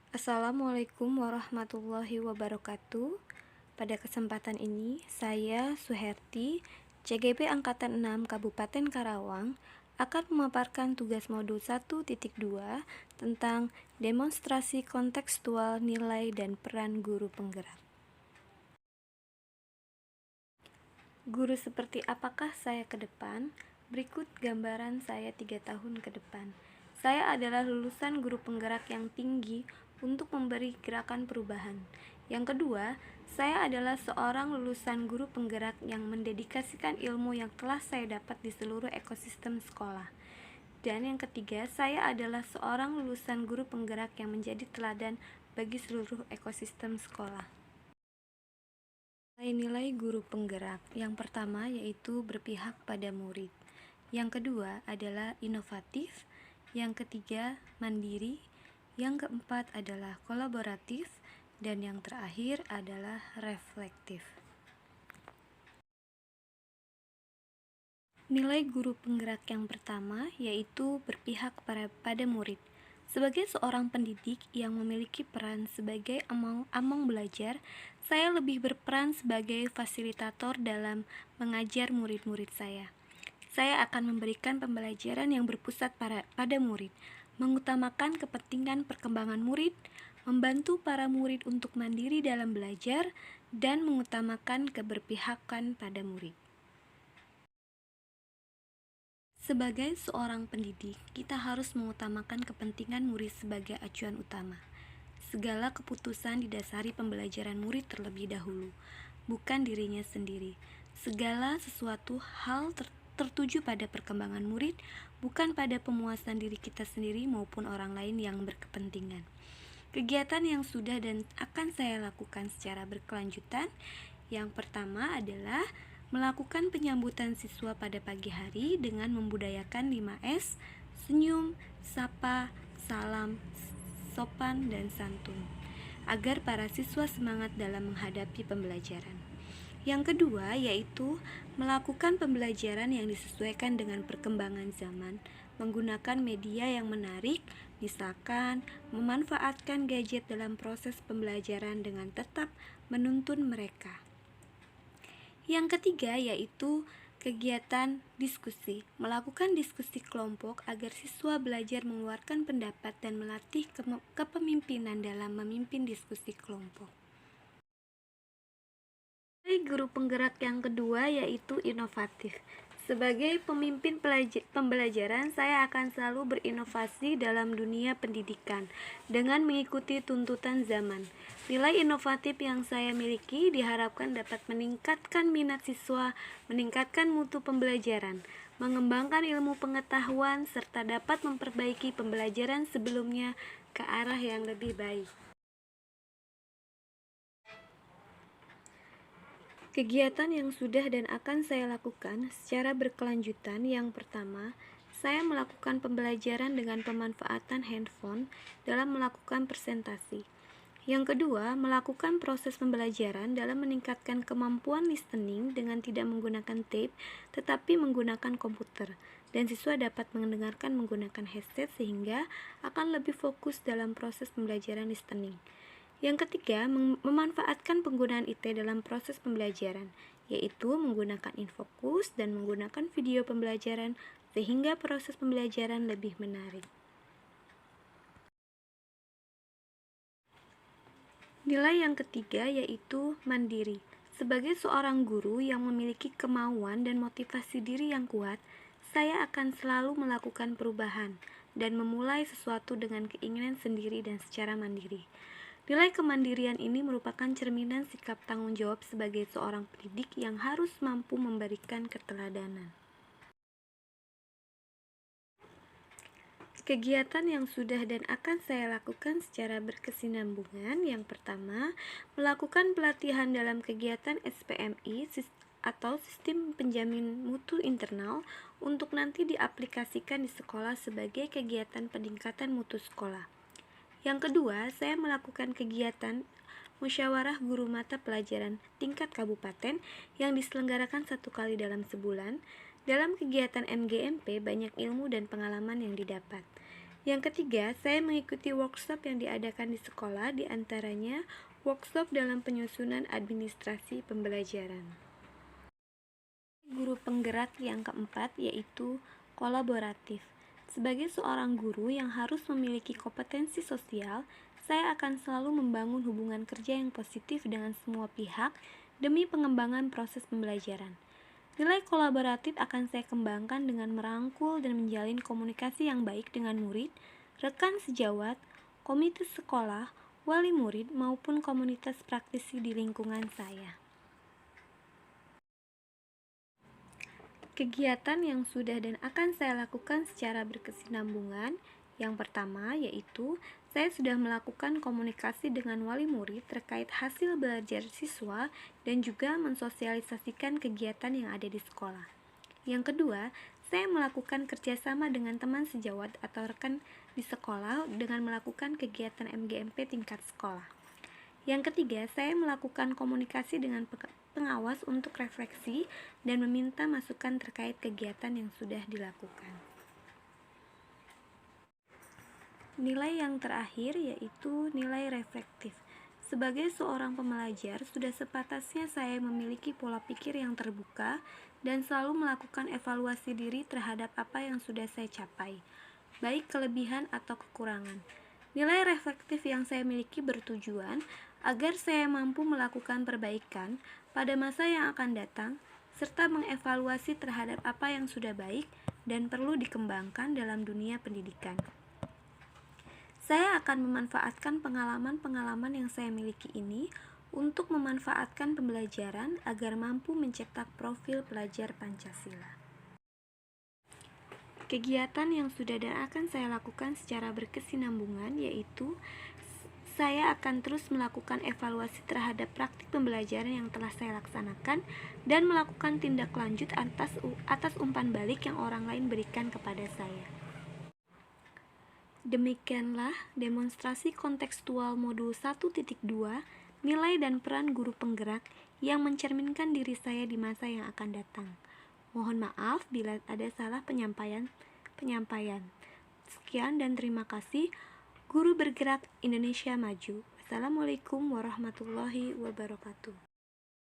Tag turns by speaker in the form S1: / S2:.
S1: Assalamualaikum warahmatullahi wabarakatuh. Pada kesempatan ini, saya Suherti, CGP Angkatan 6 Kabupaten Karawang, akan memaparkan tugas modul 1.2 tentang demonstrasi kontekstual nilai dan peran guru penggerak. Guru seperti apakah saya ke depan? Berikut gambaran saya 3 tahun ke depan. Saya adalah lulusan guru penggerak yang tinggi untuk memberi gerakan perubahan. Yang kedua, saya adalah seorang lulusan guru penggerak yang mendedikasikan ilmu yang telah saya dapat di seluruh ekosistem sekolah. Dan yang ketiga, saya adalah seorang lulusan guru penggerak yang menjadi teladan bagi seluruh ekosistem sekolah. Nilai guru penggerak yang pertama yaitu berpihak pada murid. Yang kedua adalah inovatif. Yang ketiga mandiri. Yang keempat adalah kolaboratif. Dan yang terakhir adalah reflektif. Nilai guru penggerak yang pertama yaitu berpihak pada murid. Sebagai seorang pendidik yang memiliki peran sebagai among belajar, saya lebih berperan sebagai fasilitator dalam mengajar murid-murid saya. Saya akan memberikan pembelajaran yang berpusat pada murid, mengutamakan kepentingan perkembangan murid, membantu para murid untuk mandiri dalam belajar, dan mengutamakan keberpihakan pada murid. Sebagai seorang pendidik, kita harus mengutamakan kepentingan murid sebagai acuan utama. Segala keputusan didasari pembelajaran murid terlebih dahulu, bukan dirinya sendiri. Segala sesuatu hal tertuju pada perkembangan murid, bukan pada pemuasan diri kita sendiri maupun orang lain yang berkepentingan. Kegiatan yang sudah dan akan saya lakukan secara berkelanjutan, yang pertama adalah melakukan penyambutan siswa pada pagi hari dengan membudayakan 5S, senyum, sapa, salam, sopan, dan santun, agar para siswa semangat dalam menghadapi pembelajaran. Yang kedua yaitu melakukan pembelajaran yang disesuaikan dengan perkembangan zaman, menggunakan media yang menarik, misalkan memanfaatkan gadget dalam proses pembelajaran dengan tetap menuntun mereka. Yang ketiga yaitu kegiatan diskusi, melakukan diskusi kelompok agar siswa belajar mengeluarkan pendapat dan melatih kepemimpinan dalam memimpin diskusi kelompok. Guru penggerak yang kedua yaitu inovatif. Sebagai pemimpin pembelajaran, saya akan selalu berinovasi dalam dunia pendidikan dengan mengikuti tuntutan zaman. Nilai inovatif yang saya miliki diharapkan dapat meningkatkan minat siswa, meningkatkan mutu pembelajaran, mengembangkan ilmu pengetahuan, serta dapat memperbaiki pembelajaran sebelumnya ke arah yang lebih baik. Kegiatan yang sudah dan akan saya lakukan secara berkelanjutan, yang pertama, saya melakukan pembelajaran dengan pemanfaatan handphone dalam melakukan presentasi. Yang kedua, melakukan proses pembelajaran dalam meningkatkan kemampuan listening dengan tidak menggunakan tape, tetapi menggunakan komputer, dan siswa dapat mendengarkan menggunakan headset sehingga akan lebih fokus dalam proses pembelajaran listening. Yang ketiga, memanfaatkan penggunaan IT dalam proses pembelajaran, yaitu menggunakan infokus dan menggunakan video pembelajaran sehingga proses pembelajaran lebih menarik. Nilai yang ketiga yaitu mandiri. Sebagai seorang guru yang memiliki kemauan dan motivasi diri yang kuat, saya akan selalu melakukan perubahan dan memulai sesuatu dengan keinginan sendiri dan secara mandiri. Nilai kemandirian ini merupakan cerminan sikap tanggung jawab sebagai seorang pendidik yang harus mampu memberikan keteladanan. Kegiatan yang sudah dan akan saya lakukan secara berkesinambungan, yang pertama, melakukan pelatihan dalam kegiatan SPMI atau Sistem Penjamin Mutu Internal untuk nanti diaplikasikan di sekolah sebagai kegiatan peningkatan mutu sekolah. Yang kedua, saya melakukan kegiatan musyawarah guru mata pelajaran tingkat kabupaten yang diselenggarakan 1 kali dalam sebulan. Dalam kegiatan MGMP banyak ilmu dan pengalaman yang didapat. Yang ketiga, saya mengikuti workshop yang diadakan di sekolah, di antaranya workshop dalam penyusunan administrasi pembelajaran. Guru penggerak yang keempat yaitu kolaboratif. Sebagai seorang guru yang harus memiliki kompetensi sosial, saya akan selalu membangun hubungan kerja yang positif dengan semua pihak demi pengembangan proses pembelajaran. Nilai kolaboratif akan saya kembangkan dengan merangkul dan menjalin komunikasi yang baik dengan murid, rekan sejawat, komite sekolah, wali murid, maupun komunitas praktisi di lingkungan saya. Kegiatan yang sudah dan akan saya lakukan secara berkesinambungan, yang pertama yaitu saya sudah melakukan komunikasi dengan wali murid terkait hasil belajar siswa dan juga mensosialisasikan kegiatan yang ada di sekolah. Yang kedua, saya melakukan kerjasama dengan teman sejawat atau rekan di sekolah dengan melakukan kegiatan MGMP tingkat sekolah. Yang ketiga, saya melakukan komunikasi dengan pengawas untuk refleksi dan meminta masukan terkait kegiatan yang sudah dilakukan. Nilai yang terakhir yaitu nilai reflektif. Sebagai seorang pembelajar, sudah sepantasnya saya memiliki pola pikir yang terbuka dan selalu melakukan evaluasi diri terhadap apa yang sudah saya capai, baik kelebihan atau kekurangan. Nilai reflektif yang saya miliki bertujuan agar saya mampu melakukan perbaikan pada masa yang akan datang, serta mengevaluasi terhadap apa yang sudah baik dan perlu dikembangkan dalam dunia pendidikan. Saya akan memanfaatkan pengalaman-pengalaman yang saya miliki ini untuk memanfaatkan pembelajaran agar mampu mencetak profil pelajar Pancasila. Kegiatan yang sudah dan akan saya lakukan secara berkesinambungan yaitu saya akan terus melakukan evaluasi terhadap praktik pembelajaran yang telah saya laksanakan dan melakukan tindak lanjut atas umpan balik yang orang lain berikan kepada saya. Demikianlah demonstrasi kontekstual modul 1.2 nilai dan peran guru penggerak yang mencerminkan diri saya di masa yang akan datang. Mohon maaf bila ada salah penyampaian. Sekian dan terima kasih. Guru Bergerak Indonesia Maju. Wassalamualaikum warahmatullahi wabarakatuh.